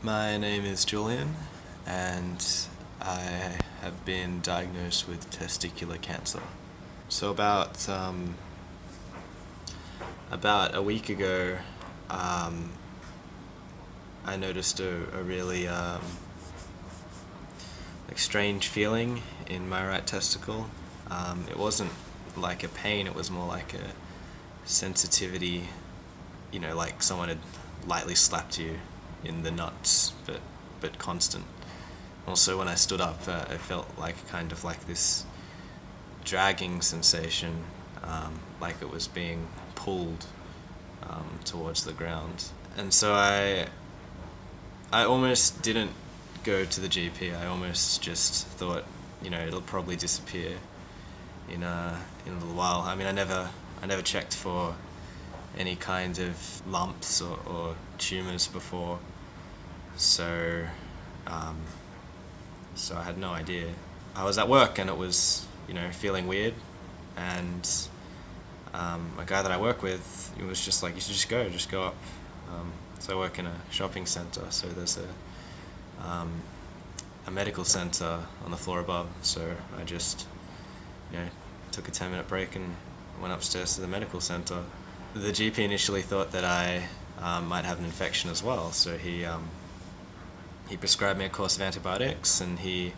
My name is Julian, and I have been diagnosed with testicular cancer. So about a week ago, um, I noticed a really strange feeling in my right testicle. It wasn't like a pain; it was more like a sensitivity. Like someone had lightly slapped you in the nuts, but constant. Also, when I stood up, it felt like kind of like this dragging sensation, like it was being pulled towards the ground. And so I almost didn't go to the GP. I almost just thought, it'll probably disappear in a little while. I mean, I never checked for any kind of lumps or tumors before, so um, so I had no idea. I was at work and it was, feeling weird, and a guy that I work with, he was just like, you should just go up. So I work in a shopping center, so there's a medical center on the floor above. So I just, took a 10-minute break and went upstairs to the medical center. The GP initially thought that I might have an infection as well, so he prescribed me a course of antibiotics, and he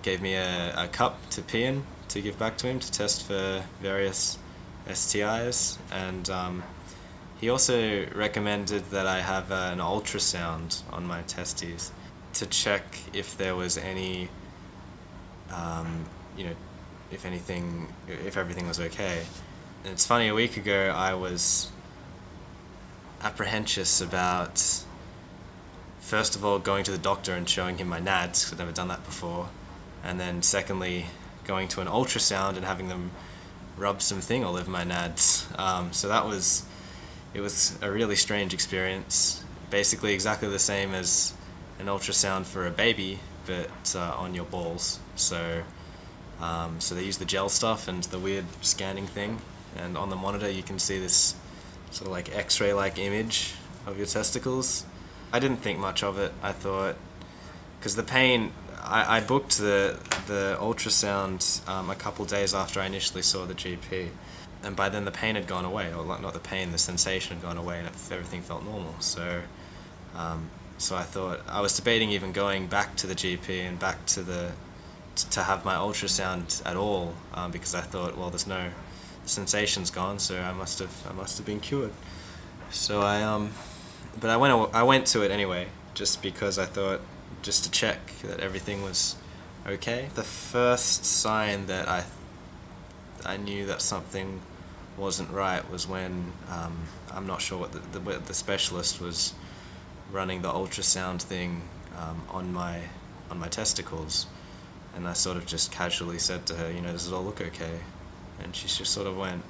gave me a cup to pee in to give back to him to test for various STIs, and he also recommended that I have an ultrasound on my testes to check if there was any, you know, if everything was okay. And it's funny, a week ago I was apprehensive about, first of all, going to the doctor and showing him my nads, because I've never done that before, and then secondly, going to an ultrasound and having them rub some thing all over my nads. So it was a really strange experience. Basically exactly the same as an ultrasound for a baby, but on your balls. So they use the gel stuff and the weird scanning thing, and on the monitor you can see this sort of like X-ray-like image of your testicles. I didn't think much of it. I thought, because the pain, I booked the ultrasound a couple days after I initially saw the GP, and by then the pain had gone away, or not the pain, the sensation had gone away, and everything felt normal. So I thought, I was debating even going back to the GP and back to have my ultrasound at all, because I thought, well, the sensation's gone, so I must have been cured. So but I went to it anyway, just because I thought, just to check that everything was okay. The first sign that I knew that something wasn't right was when I'm not sure what the specialist was running the ultrasound thing on my testicles, and I sort of just casually said to her, does it all look okay? And she just sort of went,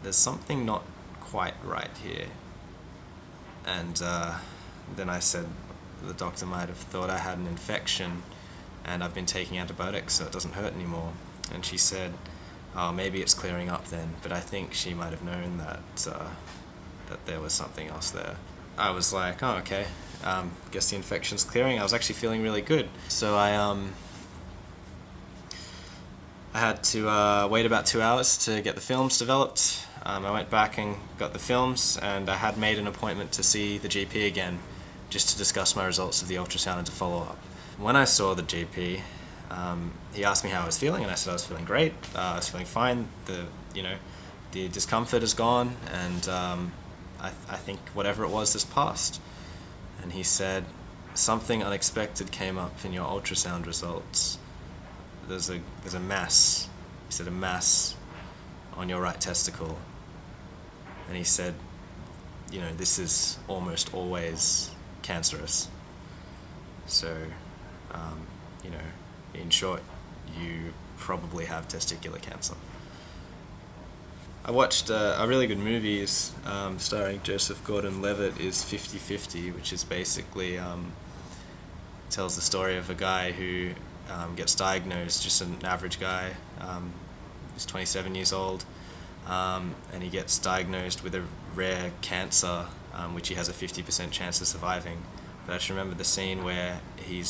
there's something not quite right here. And then I said, the doctor might have thought I had an infection, and I've been taking antibiotics so it doesn't hurt anymore. And she said, oh, maybe it's clearing up then. But I think she might have known that there was something else there. I was like, oh, okay, guess the infection's clearing. I was actually feeling really good. So I had to wait about 2 hours to get the films developed. I went back and got the films, and I had made an appointment to see the GP again, just to discuss my results of the ultrasound and to follow up. When I saw the GP, he asked me how I was feeling, and I said I was feeling great. I was feeling fine. The discomfort is gone, and I think whatever it was has passed. And he said, something unexpected came up in your ultrasound results. There's a mass. He said, a mass on your right testicle. And he said, this is almost always cancerous. So, in short, you probably have testicular cancer. I watched a really good movie starring Joseph Gordon-Levitt, is 50/50, which is basically tells the story of a guy who gets diagnosed, just an average guy. He's 27 years old, and he gets diagnosed with a rare cancer, which he has a 50% chance of surviving. But I just remember the scene where he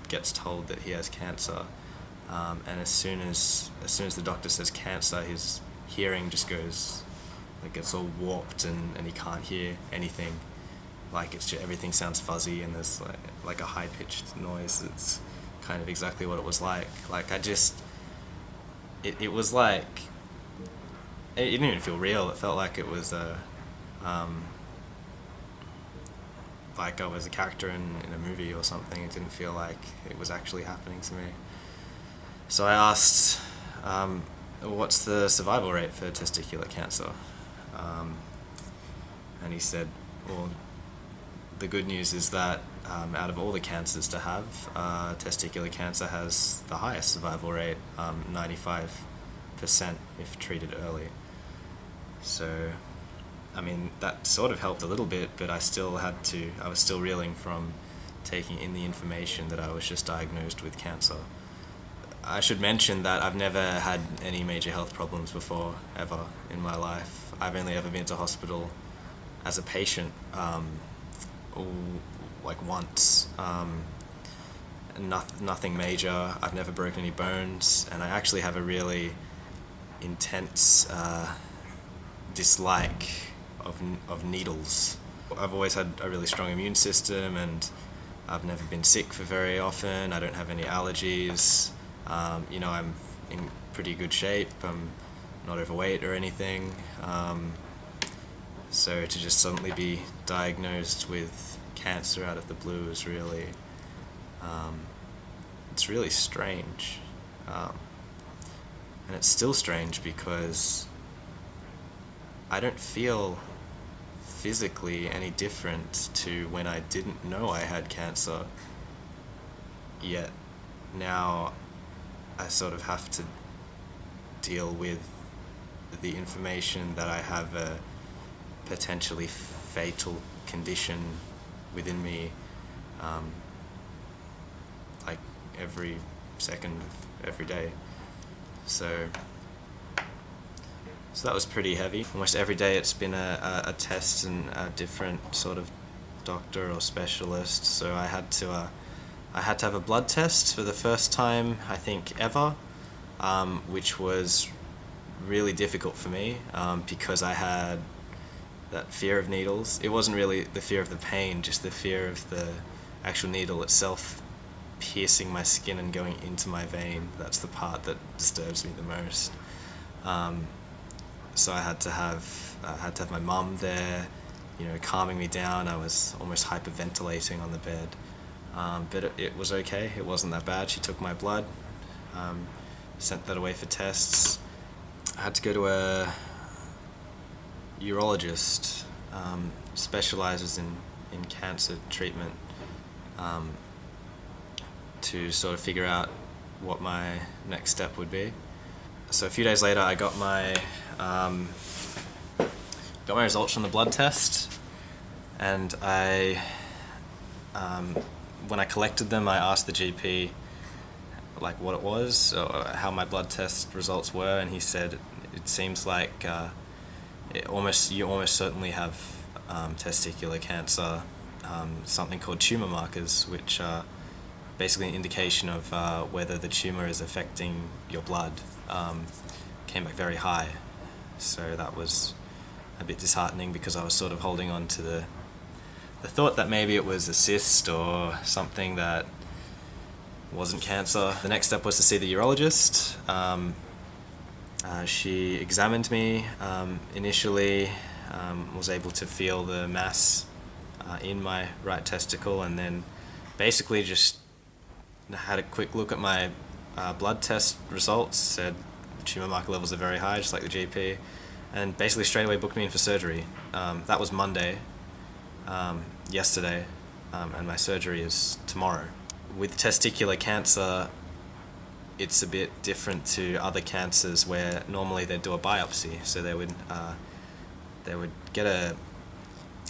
gets told that he has cancer, and as soon as the doctor says cancer, his hearing just goes, like, it's all warped, and he can't hear anything. Like, it's just, everything sounds fuzzy, and there's like a high pitched noise. It's kind of exactly what it was like. Like, it was like, it didn't even feel real. It felt like it was like I was a character in a movie or something. It didn't feel like it was actually happening to me. So I asked, what's the survival rate for testicular cancer? And he said, well, the good news is that out of all the cancers to have, testicular cancer has the highest survival rate, 95% if treated early. So, I mean, that sort of helped a little bit, but I was still reeling from taking in the information that I was just diagnosed with cancer. I should mention that I've never had any major health problems before, ever, in my life. I've only ever been to hospital as a patient, like once. Nothing major. I've never broken any bones, and I actually have a really intense dislike of needles. I've always had a really strong immune system, and I've never been sick for very often. I don't have any allergies. I'm in pretty good shape. I'm not overweight or anything. So to just suddenly be diagnosed with cancer out of the blue is really, it's really strange. And it's still strange because I don't feel physically any different to when I didn't know I had cancer. Yet now I sort of have to deal with the information that I have a potentially fatal condition within me, like every second of every day. So that was pretty heavy. Almost every day it's been a test and a different sort of doctor or specialist. So I had to have a blood test for the first time, I think, ever, which was really difficult for me because I had that fear of needles. It wasn't really the fear of the pain, just the fear of the actual needle itself piercing my skin and going into my vein. That's the part that disturbs me the most. So I had to have my mum there, calming me down. I was almost hyperventilating on the bed. But it was okay. It wasn't that bad. She took my blood, sent that away for tests. I had to go to a urologist, specializes in cancer treatment, to sort of figure out what my next step would be. So a few days later, I got my results from the blood test, and when I collected them, I asked the GP like what it was, or how my blood test results were, and he said it seems like you almost certainly have testicular cancer, something called tumor markers, which are basically an indication of whether the tumor is affecting your blood. Came back very high, so that was a bit disheartening because I was sort of holding on to the thought that maybe it was a cyst or something that wasn't cancer. The next step was to see the urologist. She examined me initially, was able to feel the mass in my right testicle, and then basically just had a quick look at my blood test results, said the tumor marker levels are very high, just like the GP, and basically straight away booked me in for surgery. That was Monday, yesterday, and my surgery is tomorrow. With testicular cancer, it's a bit different to other cancers where normally they'd do a biopsy. So they would get a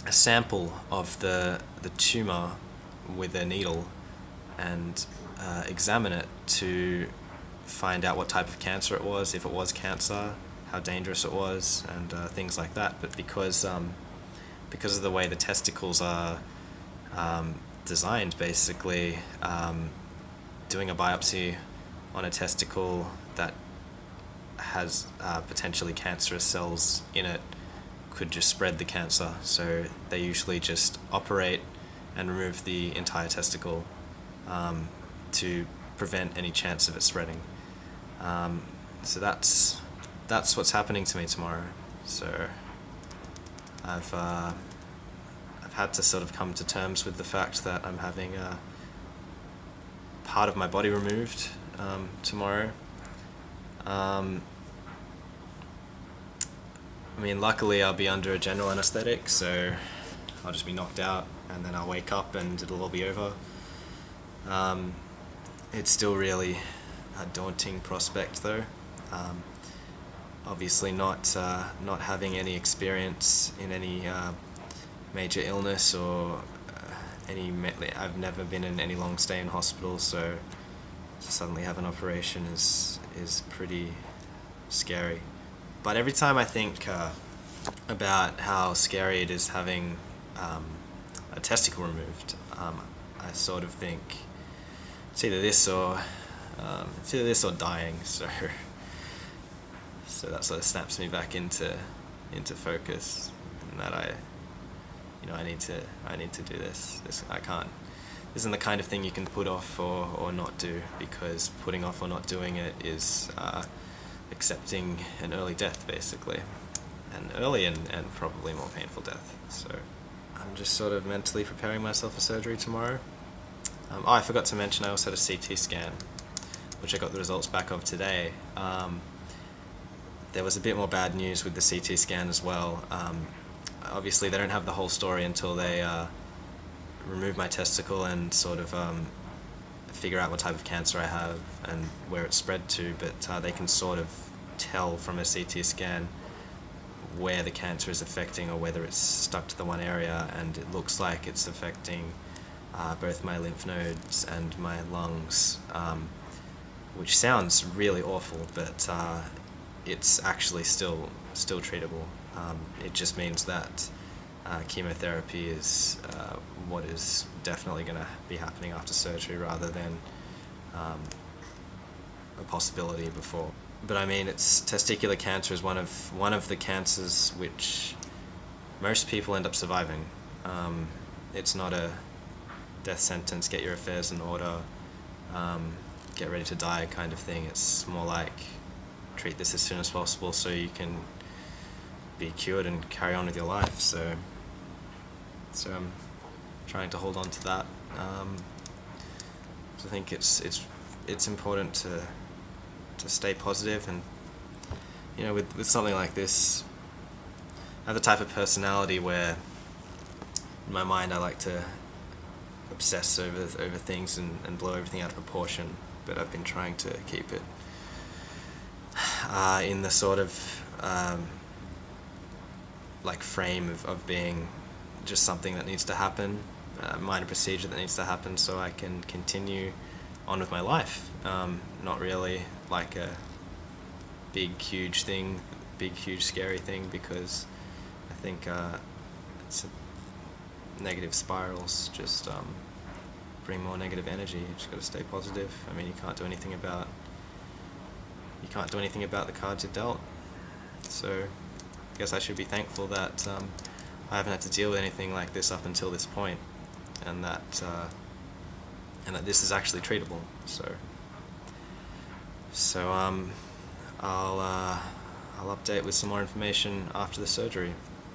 sample of the tumor with a needle and examine it to find out what type of cancer it was, if it was cancer, how dangerous it was and things like that. But because of the way the testicles are designed, basically, doing a biopsy on a testicle that has potentially cancerous cells in it could just spread the cancer. So they usually just operate and remove the entire testicle to prevent any chance of it spreading. So that's what's happening to me tomorrow. So I've had to sort of come to terms with the fact that I'm having a part of my body removed tomorrow. I mean, luckily I'll be under a general anesthetic, so I'll just be knocked out and then I'll wake up and it'll all be over. It's still really a daunting prospect though. Obviously not having any experience in any major illness or I've never been in any long stay in hospital, so to suddenly have an operation is pretty scary. But every time I think about how scary it is having a testicle removed, I sort of think it's either this or dying. So that sort of snaps me back into focus, and that I need to do this. I can't. This isn't the kind of thing you can put off or not do, because putting off or not doing it is accepting an early death, basically, an early and probably more painful death. So I'm just sort of mentally preparing myself for surgery tomorrow. I forgot to mention I also had a CT scan, which I got the results back of today. There was a bit more bad news with the CT scan as well. Obviously they don't have the whole story until they remove my testicle and sort of figure out what type of cancer I have and where it's spread to, but they can sort of tell from a CT scan where the cancer is affecting or whether it's stuck to the one area, and it looks like it's affecting both my lymph nodes and my lungs, which sounds really awful, but it's actually still treatable. It just means that chemotherapy is what is definitely going to be happening after surgery rather than a possibility before. But I mean, testicular cancer is one of the cancers which most people end up surviving. It's not a death sentence, get your affairs in order, get ready to die kind of thing. It's more like treat this as soon as possible so you can be cured and carry on with your life. So I'm trying to hold on to that. So I think it's important to stay positive, and with something like this, I have the type of personality where in my mind I like to obsess over things and blow everything out of proportion, but I've been trying to keep it in the sort of like frame of being just something that needs to happen, a minor procedure that needs to happen so I can continue on with my life. Not really like a big huge scary thing, because I think it's negative spirals just bring more negative energy. You just got to stay positive. I mean, you can't do anything about the cards you're dealt. So I guess I should be thankful that I haven't had to deal with anything like this up until this point, and that this is actually treatable. So I'll update with some more information after the surgery.